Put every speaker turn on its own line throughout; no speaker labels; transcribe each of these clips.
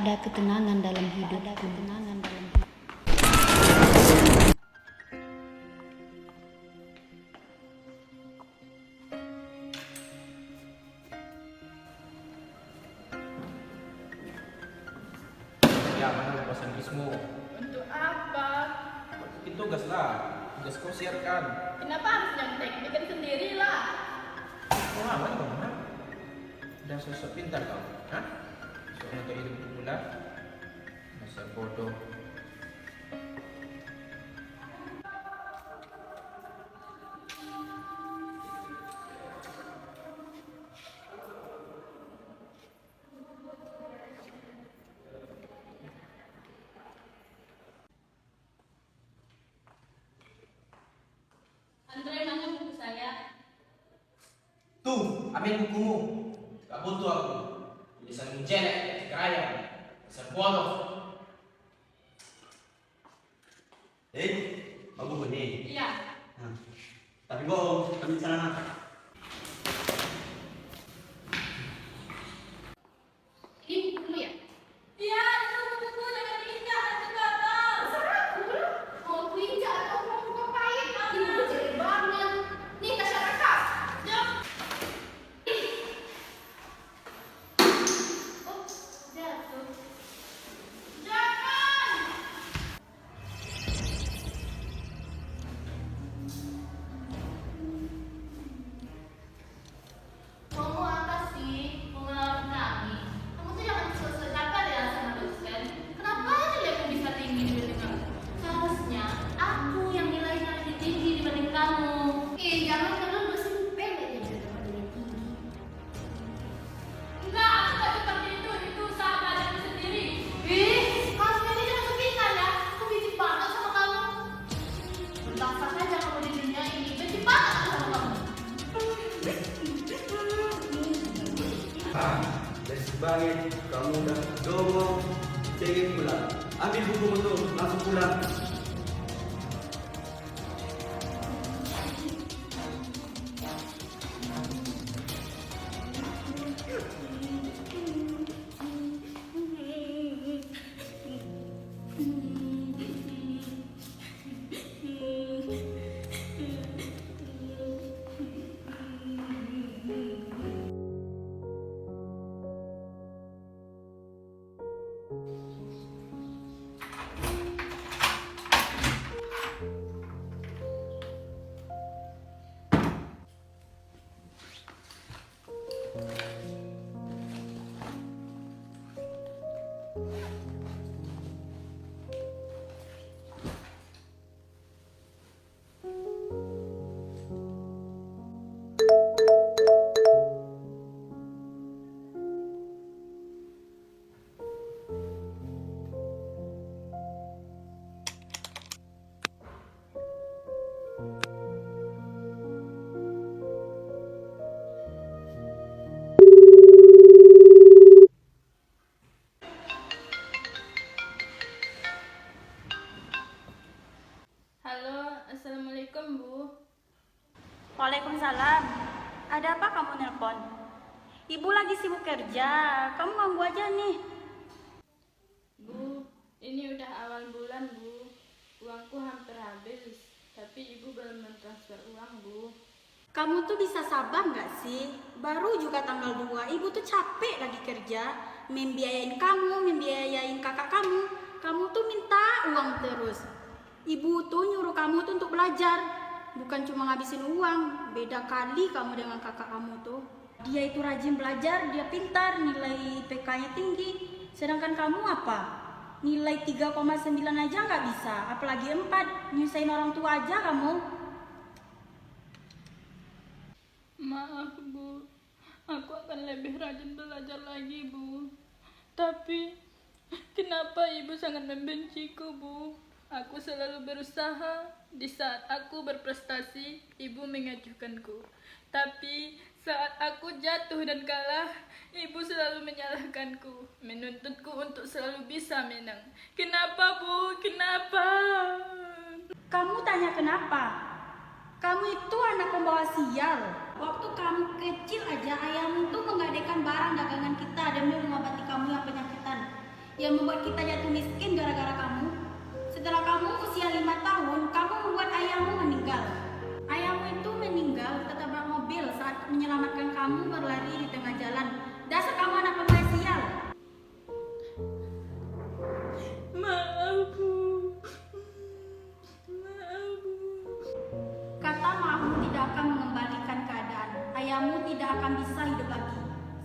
ada ketenangan dalam hidupku.
Ya, mana pesan Bismu?
Untuk apa?
Bikin tugas lah. Tugas kau siarkan.
Kenapa harus nyontek? Bikin sendirilah.
Kau aman kau mana? Udah sosok pintar kau, hah? Soalnya kau hidup pula. Dasar bodoh.
Andre, mana buku saya?
Tuh, ambil bukumu. Gak butuh aku. Tulisan jelek, kerayang. Dasar bodoh.
Bagus ini.
Iya.
Tapi bohong, kami sana.
Ini buku ya? Iya, itu buku jangan diinjak nanti gatal. Terserah aku. Mau aku injak atau mau aku ngapain? Ini buku jelek banget. Nih, Tasya rekam. Jom. Oh, jatuh. Jangan. Kamu apa sih? Mau ngelawan kami? Kamu tuh jangan selesai cakap ya sama dosen. Kenapa nilaimu bisa tinggi dibanding aku? Seharusnya aku yang nilainya lebih tinggi dibanding kamu. Jangan terus dosen pendek yang bisa dapat nilai tinggi. Enggak, aku gak seperti itu usaha belajarku sendiri. Kamu ini jangan sepintar ya. Aku benci banget sama kamu. Tentang saja kamu di dunia ini, benci banget aku sama kamu.
Dari sebagai kamu udah dongong, pengen pulang. Ambil buku itu, langsung pulang.
Halo, assalamualaikum Bu.
Waalaikumsalam. Ada apa kamu nelpon? Ibu lagi sibuk kerja. Kamu ganggu aja nih.
Bu, ini udah awal bulan Bu. Uangku hampir habis, tapi Ibu belum mentransfer uang Bu.
Kamu tuh bisa sabar nggak sih? Baru juga tanggal 2, ibu tuh capek lagi kerja. Membiayain kamu, membiayain kakak kamu. Kamu tuh minta uang terus. Ibu tuh nyuruh kamu tuh untuk belajar. Bukan cuma ngabisin uang. Beda kali kamu dengan kakak kamu tuh. Dia itu rajin belajar, dia pintar, nilai IPK-nya tinggi. Sedangkan kamu apa? Nilai 3,9 aja nggak bisa, apalagi 4. Nyusahin orang tua aja kamu.
Maaf Bu, aku akan lebih rajin belajar lagi Bu. Tapi, kenapa Ibu sangat membenciku Bu? Aku selalu berusaha. Di saat aku berprestasi, Ibu mengajukanku. Tapi saat aku jatuh dan kalah, Ibu selalu menyalahkanku, menuntutku untuk selalu bisa menang. Kenapa Bu? Kenapa?
Kamu tanya kenapa? Kamu itu anak pembawa sial. Waktu kamu kecil aja ayahmu tuh menggadaikan barang dagangan kita demi mengobati kamu yang penyakitan. yang membuat kita jatuh miskin gara-gara kamu. Setelah kamu usia 5 tahun, kamu membuat ayahmu meninggal. Ayahmu itu meninggal ketabrak mobil saat menyelamatkan kamu berlari di tengah jalan. Dasar kamu anak pembawa sial.
Maaf, Bu. Maaf, Bu.
Kata maafmu tidak akan mengembalikan keadaan. Ayahmu tidak akan bisa hidup lagi.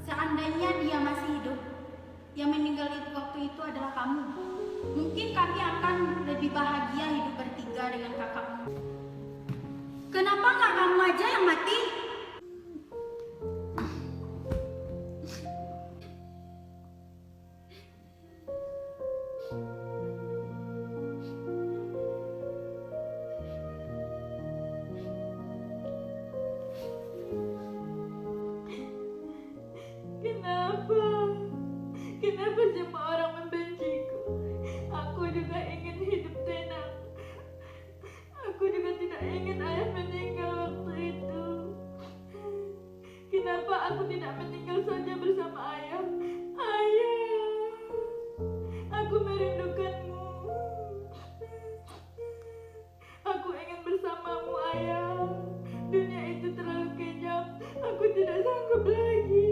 Seandainya dia masih hidup, yang meninggal waktu itu adalah kamu. Mungkin kami akan lebih bahagia hidup bertiga dengan kakakmu. Kenapa nggak kamu aja yang mati?
Kenapa? Kenapa semua orang membenciku? Aku juga ingin hidup tenang. Aku juga tidak ingin ayah meninggal waktu itu. Kenapa aku tidak meninggal saja bersama ayah? Ayah, aku merindukanmu. Aku ingin bersamamu, ayah. Dunia itu terlalu kejam. Aku tidak sanggup lagi.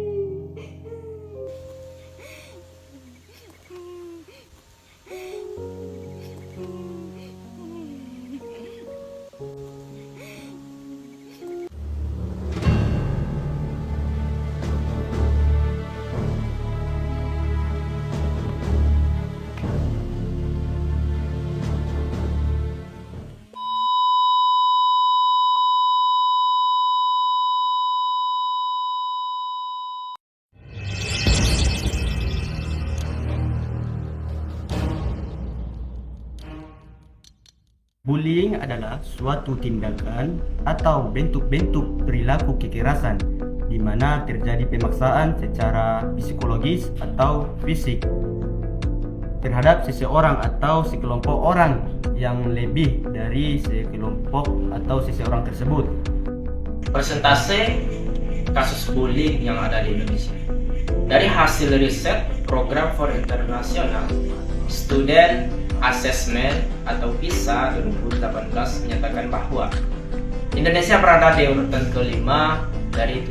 Bullying adalah suatu tindakan atau bentuk-bentuk perilaku kekerasan di mana terjadi pemaksaan secara psikologis atau fisik terhadap seseorang atau sekelompok orang yang lebih dari sekelompok atau seseorang tersebut.
Persentase kasus bullying yang ada di Indonesia. Dari hasil riset Program for International Student Assessment atau PISA 2018 menyatakan bahwa Indonesia berada di urutan kelima dari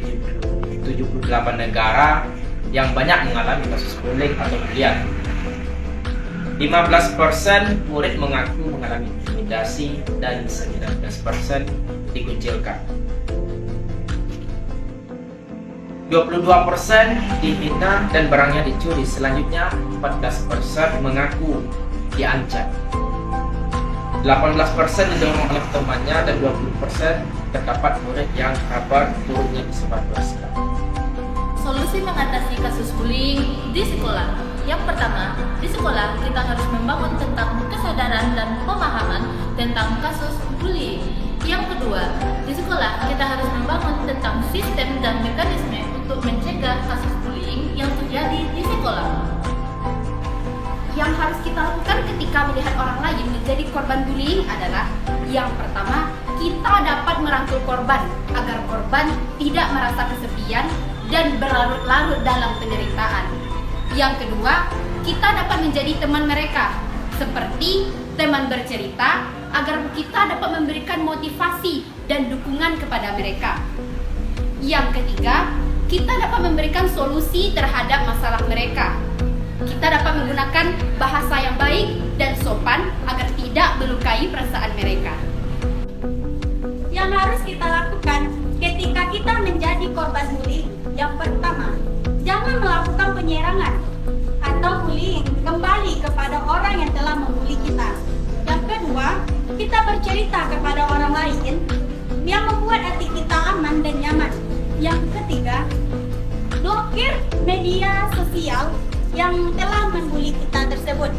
78 negara yang banyak mengalami kasus bullying atau bulian. 15% murid mengaku mengalami intimidasi dan 19% dikucilkan. 22% dihina dan barangnya dicuri. Selanjutnya 14% mengaku diancam. 18% didorong oleh temannya dan 20% terdapat murid yang kabar turunnya disebar luaskan.
Solusi mengatasi kasus bullying di sekolah. Yang pertama, di sekolah kita harus membangun tentang kesadaran dan pemahaman tentang kasus bullying. Yang kedua, di sekolah kita harus membangun tentang sistem dan mekanisme untuk mencegah kasus bullying yang terjadi di sekolah.
Yang harus kita lakukan ketika melihat orang lain menjadi korban bullying adalah yang pertama, kita dapat merangkul korban agar korban tidak merasa kesepian dan berlarut-larut dalam penderitaan. Yang kedua, kita dapat menjadi teman mereka, seperti teman bercerita, agar kita dapat memberikan motivasi dan dukungan kepada mereka. Yang ketiga, kita dapat memberikan solusi terhadap masalah mereka. Kita dapat menggunakan bahasa yang baik dan sopan agar tidak melukai perasaan mereka. Yang harus kita lakukan ketika kita menjadi korban bullying, yang pertama, jangan melakukan penyerangan atau bullying kembali kepada orang yang telah membuli kita. Yang kedua, kita bercerita kepada orang lain yang membuat hati kita aman dan nyaman. Yang ketiga, blokir media sosial yang telah membuli kita tersebut.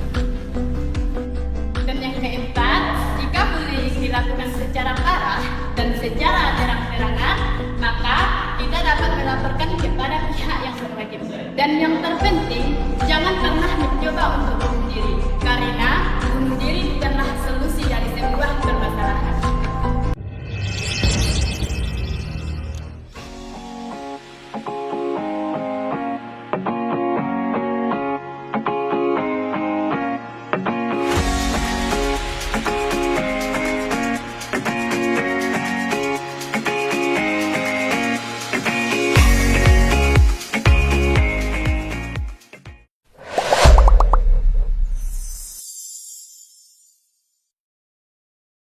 Dan yang keempat, jika bullying dilakukan secara parah dan secara terang-terangan, maka kita dapat melaporkan kepada pihak yang berwajib. Dan yang terpenting, jangan pernah mencoba untuk bunuh diri, karena